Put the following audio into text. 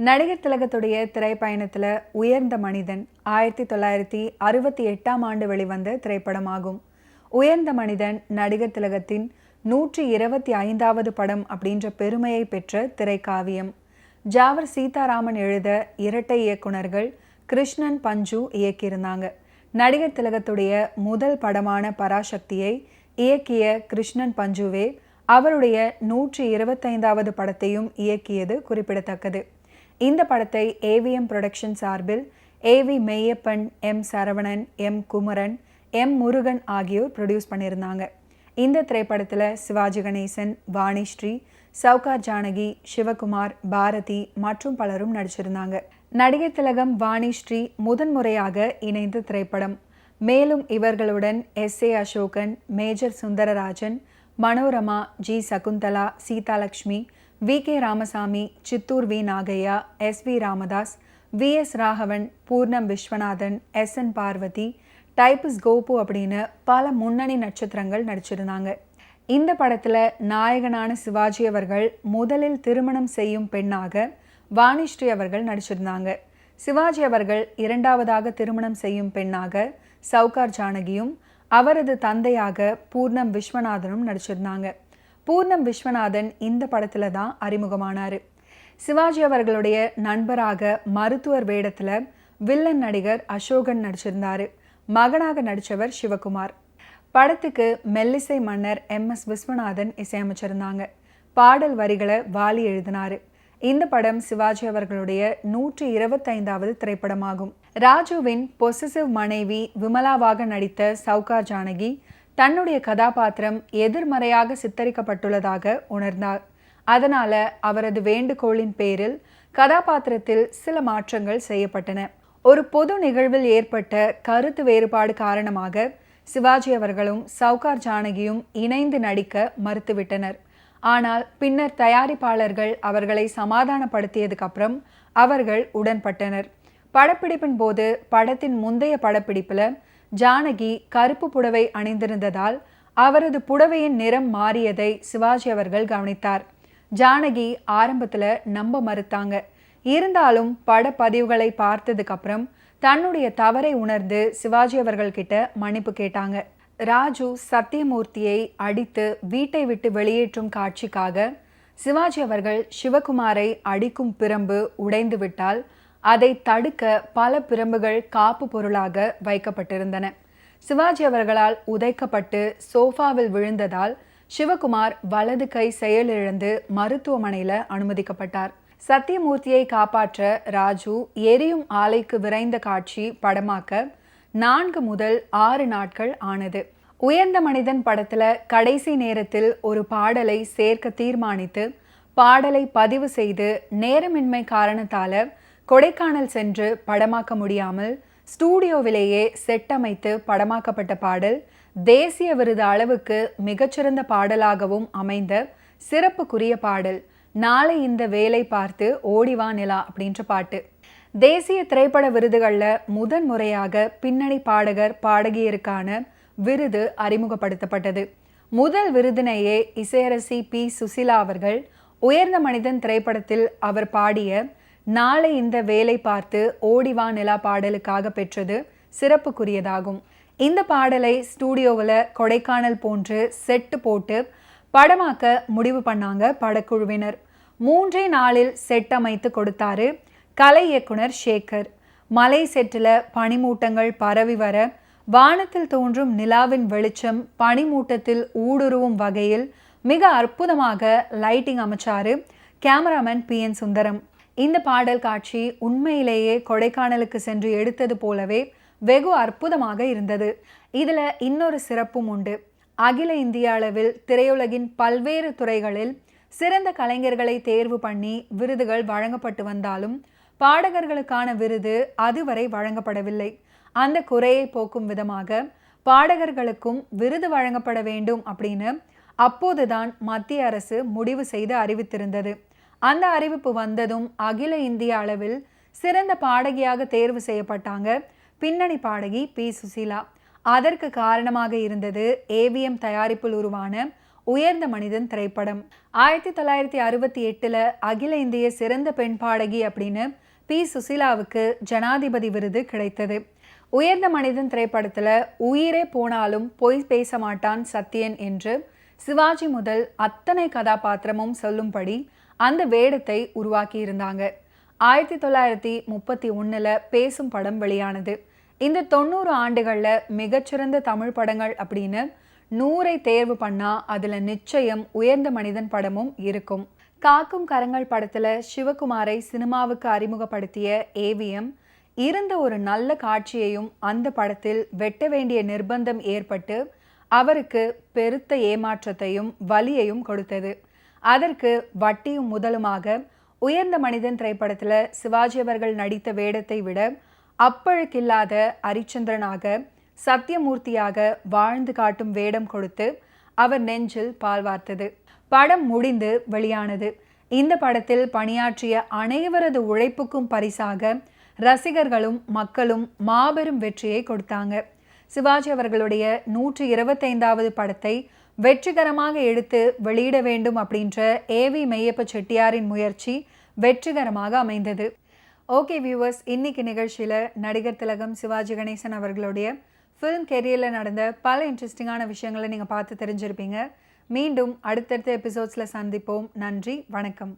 நடிகர் திலகத்துடைய திரைப்பயணத்தில் உயர்ந்த மனிதன் 1968ஆம் ஆண்டு வெளிவந்த திரைப்படமாகும். உயர்ந்த மனிதன் நடிகர் திலகத்தின் 125வது படம் அப்படின்ற பெருமையை பெற்ற திரைக்காவியம். ஜாவர் சீதாராமன் எழுத இரட்டை இயக்குனர்கள் கிருஷ்ணன், பஞ்சு இயக்கியிருந்தாங்க. நடிகர் திலகத்துடைய முதல் படமான பராசக்தியை இயக்கிய கிருஷ்ணன் பஞ்சுவே அவருடைய 125வது படத்தையும் இயக்கியது குறிப்பிடத்தக்கது. இந்த படத்தை ஏவிஎம் புரொடக்ஷன் சார்பில் ஏவி மெய்யப்பன், எம் சரவணன், எம் குமரன், எம் முருகன் ஆகியோர் ப்ரொடியூஸ் பண்ணியிருந்தாங்க. இந்த திரைப்படத்தில் சிவாஜி கணேசன், வாணிஸ்ரீ, சவுகார் ஜானகி, சிவகுமார், பாரதி மற்றும் பலரும் நடிச்சிருந்தாங்க. நடிகர் திலகம், வாணிஸ்ரீ முதன்முறையாக இணைந்த திரைப்படம். மேலும் இவர்களுடன் எஸ்.ஏ. அசோகன், மேஜர் சுந்தரராஜன், மனோரமா, ஜி சகுந்தலா, சீதாலட்சுமி, வி.கே. ராமசாமி, சித்தூர் வி. நாகையா, எஸ்.வி. ராமதாஸ், வி.எஸ். ராகவன், பூர்ணம் விஸ்வநாதன், எஸ்.என். பார்வதி, டைபிஸ் கோபு அப்படின்னு பல முன்னணி நட்சத்திரங்கள் நடிச்சிருந்தாங்க. இந்த படத்தில் நாயகனான சிவாஜி அவர்கள் முதலில் திருமணம் செய்யும் பெண்ணாக வாணிஸ்ரீ அவர்கள் நடிச்சிருந்தாங்க. சிவாஜி அவர்கள் இரண்டாவதாக திருமணம் செய்யும் பெண்ணாக சவுகார் ஜானகியும் அவரது தந்தையாக பூர்ணம் விஸ்வநாதனும் நடிச்சிருந்தாங்க. பூர்ணம் விஸ்வநாதன் இந்த படத்துல தான் அறிமுகமானாரு. சிவாஜி அவர்களுடைய நண்பராக மருத்துவர் வேடத்துல வில்லன் நடிகர் அசோகன் நடிச்சிருந்தாரு. மகனாக நடிச்சவர் சிவகுமார். படத்துக்கு மெல்லிசை மன்னர் எம்.எஸ். விஸ்வநாதன் இசையமைச்சிருந்தாங்க. பாடல் வரிகளை வாலி எழுதினாரு. இந்த படம் சிவாஜி அவர்களுடைய 125வது திரைப்படமாகும். ராஜுவின் பொசசிவ் மனைவி விமலாவாக நடித்த சவுகார் ஜானகி தன்னுடைய கதாபாத்திரம் எதிர்மறையாக சித்தரிக்கப்பட்டுள்ளதாக உணர்ந்தார். அதனால அவரது வேண்டுகோளின் பேரில் கதாபாத்திரத்தில் சில மாற்றங்கள் செய்யப்பட்டன. ஒரு பொது நிகழ்வில் ஏற்பட்ட கருத்து வேறுபாடு காரணமாக சிவாஜி அவர்களும் சவுகார் ஜானகியும் இணைந்து நடிக்க மறுத்துவிட்டனர். ஆனால் பின்னர் தயாரிப்பாளர்கள் அவர்களை சமாதானப்படுத்தியதுக்கு அப்புறம் அவர்கள் உடன்பட்டனர். படப்பிடிப்பின் போது படத்தின் முந்தைய படப்பிடிப்பில் ஜானகி கருப்பு புடவை அணிந்திருந்ததால் அவரது புடவையின் நிறம் மாறியதை சிவாஜி அவர்கள் கவனித்தார். ஜானகி ஆரம்பத்தில் நம்ப மறுத்தாங்க. இருந்தாலும் படப்பதிவுகளை பார்த்ததுக்கு அப்புறம் தன்னுடைய தவறை உணர்ந்து சிவாஜி அவர்கள் கிட்ட மன்னிப்பு கேட்டாங்க. ராஜு சத்தியமூர்த்தியை அடித்து வீட்டை விட்டு வெளியேற்றும் காட்சிக்காக சிவாஜி அவர்கள் சிவகுமாரை அடிக்கும் பிரம்பு உடைந்து விட்டால் அதை தடுக்க பல பிரம்புகள் காப்பு பொருளாக வைக்கப்பட்டிருந்தன. சிவாஜி அவர்களால் உதைக்கப்பட்டு சோஃபாவில் விழுந்ததால் சிவகுமார் வலது கை செயலிழந்து மருத்துவமனையில் அனுமதிக்கப்பட்டார். சத்தியமூர்த்தியை காப்பாற்ற ராஜு எரியும் ஆலைக்கு விரைந்த காட்சி படமாக்க 4 முதல் 6 நாட்கள் ஆனது. உயர்ந்த மனிதன் படத்துல கடைசி நேரத்தில் ஒரு பாடலை சேர்க்க தீர்மானித்து பாடலை பதிவு செய்து நேரமின்மை காரணத்தால கொடைக்கானல் சென்று படமாக்க முடியாமல் ஸ்டூடியோவிலேயே செட் அமைத்து படமாக்கப்பட்ட பாடல் தேசிய விருது அளவுக்கு மிகச்சிறந்த பாடலாகவும் அமைந்த சிறப்புக்குரிய பாடல் நாளை இந்த வேலை பார்த்து ஓடிவா நிலா அப்படின்ற பாட்டு. தேசிய திரைப்பட விருதுகளில் முதன்முறையாக பின்னணி பாடகர் பாடகியருக்கான விருது அறிமுகப்படுத்தப்பட்டது. முதல் விருதினையே இசையரசி பி. சுசிலா அவர்கள் உயர்ந்த மனிதன் திரைப்படத்தில் அவர் பாடிய நாளை இந்த வேலை பார்த்து ஓடிவா நிலா பாடலுக்காக பெற்றது சிறப்புக்குரியதாகும். இந்த பாடலை ஸ்டூடியோவில் கொடைக்கானல் போன்று செட்டு போட்டு படமாக்க முடிவு பண்ணாங்க படக்குழுவினர். 3 நாளில் செட் அமைத்து கொடுத்தாரு கலை இயக்குனர் சேகர். மலை செட்டில் பனிமூட்டங்கள் பரவி வர வானத்தில் தோன்றும் நிலாவின் வெளிச்சம் பனிமூட்டத்தில் ஊடுருவும் வகையில் மிக அற்புதமாக லைட்டிங் அமைச்சாரு கேமராமேன் பி.என். சுந்தரம். இந்த பாடல் காட்சி உண்மையிலேயே கொடைக்கானலுக்கு சென்று எடுத்தது போலவே வெகு அற்புதமாக இருந்தது. இதில் இன்னொரு சிறப்பும் உண்டு. அகில இந்திய அளவில் திரையுலகின் பல்வேறு துறைகளில் சிறந்த கலைஞர்களை தேர்வு பண்ணி விருதுகள் வழங்கப்பட்டு வந்தாலும் பாடகர்களுக்கான விருது அதுவரை வழங்கப்படவில்லை. அந்த குறையை போக்கும் விதமாக பாடகர்களுக்கும் விருது வழங்கப்பட வேண்டும் அப்படின்னு அப்போதுதான் மத்திய அரசு முடிவு செய்து அறிவித்திருந்தது. அந்த அறிவிப்பு வந்ததும் அகில இந்திய அளவில் சிறந்த பாடகியாக தேர்வு செய்யப்பட்டாங்க பின்னணி பாடகி பி. சுசிலா. அதற்கு காரணமாக இருந்தது ஏவிஎம் தயாரிப்பில் உருவான உயர்ந்த மனிதன் திரைப்படம். 1968 அகில இந்திய சிறந்த பெண் பாடகி அப்படின்னு பி. சுசீலாவுக்கு ஜனாதிபதி விருது கிடைத்தது. உயர்ந்த மனிதன் திரைப்படத்துல உயிரே போனாலும் பொய் பேச மாட்டான் சத்யன் என்று சிவாஜி முதல் அத்தனை கதாபாத்திரமும் சொல்லும்படி அந்த வேடத்தை உருவாக்கி இருந்தாங்க. 1931 பேசும் படம் வெளியானது. இந்த 90 ஆண்டுகள்ல மிகச்சிறந்த தமிழ் படங்கள் அப்படின்னு 100 தேர்வு பண்ணா அதுல நிச்சயம் உயர்ந்த மனிதன் படமும் இருக்கும். காக்கும் கரங்கள் படத்துல சிவகுமாரை சினிமாவுக்கு அறிமுகப்படுத்திய ஏவிஎம் இருந்த ஒரு நல்ல காட்சியையும் அந்த படத்தில் வெட்ட வேண்டிய நிர்பந்தம் ஏற்பட்டு அவருக்கு பெருத்த ஏமாற்றத்தையும் வலியையும் கொடுத்தது. அதற்கு வட்டியும் முதலுமாக உயர்ந்த மனிதன் திரைப்படத்துல சிவாஜி அவர்கள் நடித்த வேடத்தை விட அப்பழுக்கில்லாத அரிச்சந்திரனாக சத்தியமூர்த்தியாக வாழ்ந்து காட்டும் வேடம் கொடுத்து அவர் நெஞ்சில் பால் வார்த்தது. படம் முடிந்து வெளியானது. இந்த படத்தில் பணியாற்றிய அனைவரது உழைப்புக்கும் பரிசாக ரசிகர்களும் மக்களும் மாபெரும் வெற்றியை கொடுத்தாங்க. சிவாஜி அவர்களுடைய 125வது படத்தை வெற்றிகரமாக எடுத்து வெளியிட வேண்டும் அப்படின்ற ஏவி மெய்யப்ப செட்டியாரின் முயற்சி வெற்றிகரமாக அமைந்தது. ஓகே வியூவர்ஸ், இன்னைக்கு நிகழ்ச்சியில் நடிகர் திலகம் சிவாஜி கணேசன் அவர்களுடைய ஃபிலிம் கெரியரில் நடந்த பல இன்ட்ரெஸ்டிங்கான விஷயங்களை நீங்கள் பார்த்து தெரிஞ்சிருப்பீங்க. மீண்டும் அடுத்தடுத்த எபிசோட்ஸில் சந்திப்போம். நன்றி, வணக்கம்.